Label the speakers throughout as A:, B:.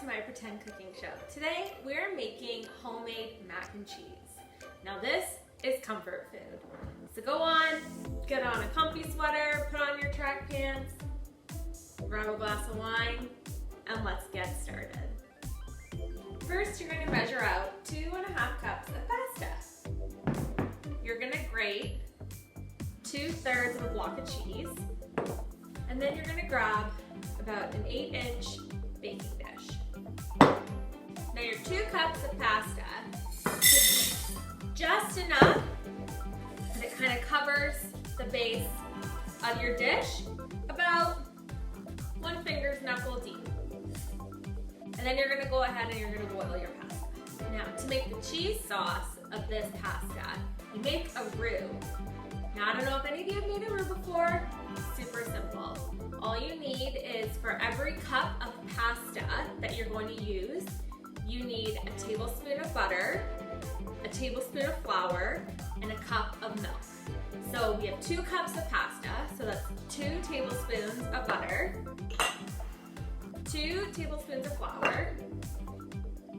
A: to my pretend cooking show. Today we're making homemade mac and cheese. Now this is comfort food. So go on, get on a comfy sweater, put on your track pants, grab a glass of wine, and let's get started. First, you're going to measure out 2.5 cups of pasta. You're going to grate 2/3 of a block of cheese, and then you're going to grab about an 8-inch baking dish. Now your 2 cups of pasta, just enough that it kind of covers the base of your dish, about 1 finger's knuckle deep. And then you're going to go ahead and you're going to boil your pasta. Now to make the cheese sauce of this pasta, you make a roux. Now I don't know if any of you have made a roux before. Super simple. All you need is for every cup of pasta that you're going to use, you need a tablespoon of butter, a tablespoon of flour, and a cup of milk. So we have 2 cups of pasta, so that's 2 tablespoons of butter, 2 tablespoons of flour,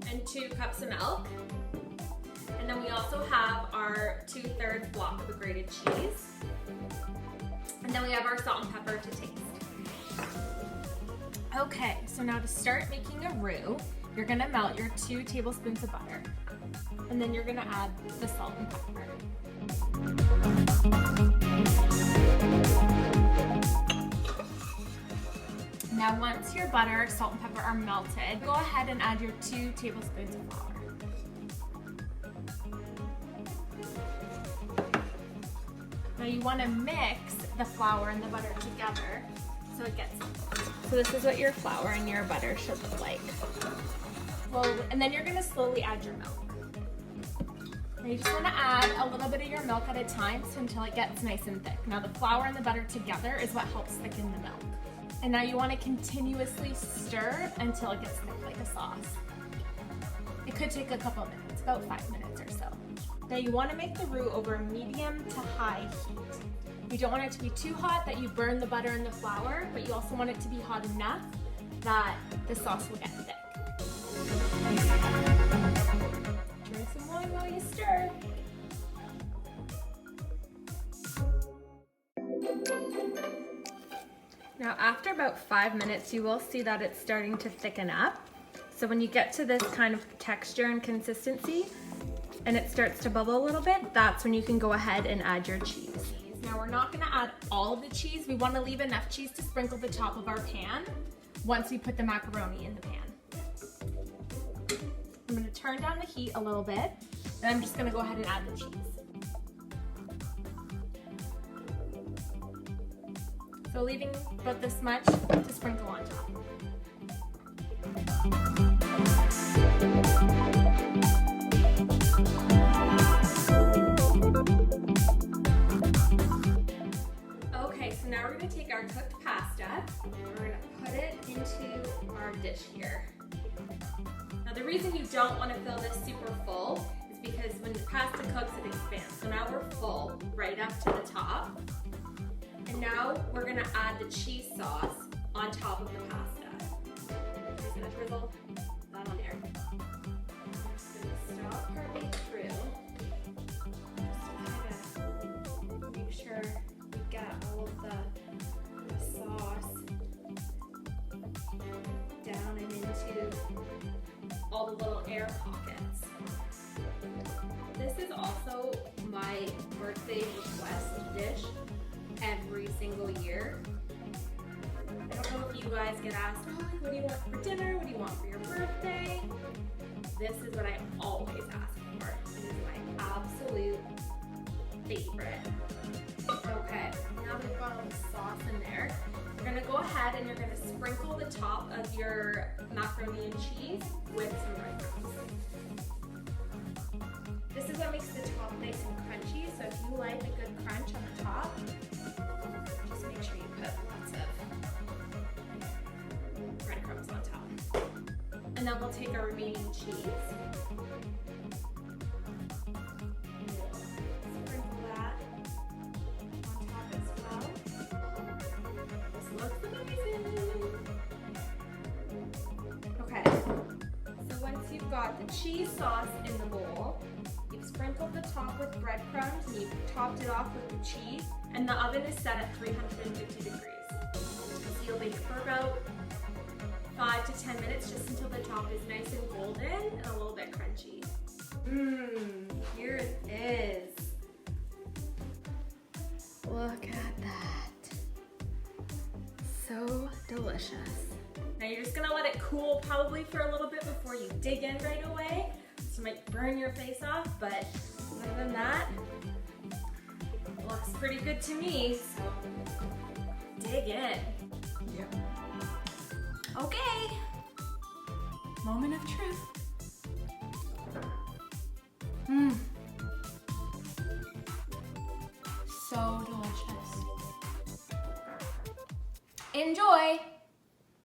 A: and 2 cups of milk. And then we also have our 2/3 block of a grated cheese. And then we have our salt and pepper to taste. Okay, so now to start making a roux, you're gonna melt your 2 tablespoons of butter. And then you're gonna add the salt and pepper. Now once your butter, salt and pepper are melted, go ahead and add your 2 tablespoons of flour. Now you want to mix the flour and the butter together so it gets mixed. So this is what your flour and your butter should look like. And then you're going to slowly add your milk. Now you just want to add a little bit of your milk at a time until it gets nice and thick. Now the flour and the butter together is what helps thicken the milk. And now you want to continuously stir until it gets thick like a sauce. It could take a couple minutes, about 5 minutes or so. Now you want to make the roux over medium to high heat. You don't want it to be too hot that you burn the butter and the flour, but you also want it to be hot enough that the sauce will get thick. Drink some wine while you stir. Now after about 5 minutes, you will see that it's starting to thicken up. So when you get to this kind of texture and consistency, and it starts to bubble a little bit, that's when you can go ahead and add your cheese. Now we're not gonna add all of the cheese. We wanna leave enough cheese to sprinkle the top of our pan once we put the macaroni in the pan. I'm gonna turn down the heat a little bit, and I'm just gonna go ahead and add the cheese. So leaving about this much to sprinkle on top. Okay, so now we're going to take our cooked pasta and we're going to put it into our dish here. Now the reason you don't want to fill this super full is because when the pasta cooks it expands. So now we're full right up to the top. And now we're going to add the cheese sauce on top of the pasta. I'm just going to drizzle that on there. I'm just going to stop partway through. Just to kind of make sure we get all of the sauce down and into all the little air pockets. This is also my birthday request dish every single year. I don't know if you guys get asked, oh, what do you want for dinner? What do you want for your birthday? This is what I always ask for. It is my absolute favorite. Okay, now we've got all the sauce in there. You're gonna go ahead and you're gonna sprinkle the top of your macaroni and cheese with some breadcrumbs. This is what makes the top nice and crunchy, so if you like a good crunch on the top, just make sure you put lots of breadcrumbs on top. And then we'll take our remaining cheese. Sprinkle that on top as well. This looks amazing. Okay, got the cheese sauce in the bowl. You've sprinkled the top with breadcrumbs and you've topped it off with the cheese. And the oven is set at 350 degrees. So you'll bake for about 5 to 10 minutes, just until the top is nice and golden and a little bit crunchy. Here it is. Look at that. So delicious. Now you're just gonna let it cool probably for a little bit before you dig in right away. So you might burn your face off, but other than that, it looks pretty good to me, so dig in. Yep. Okay, moment of truth.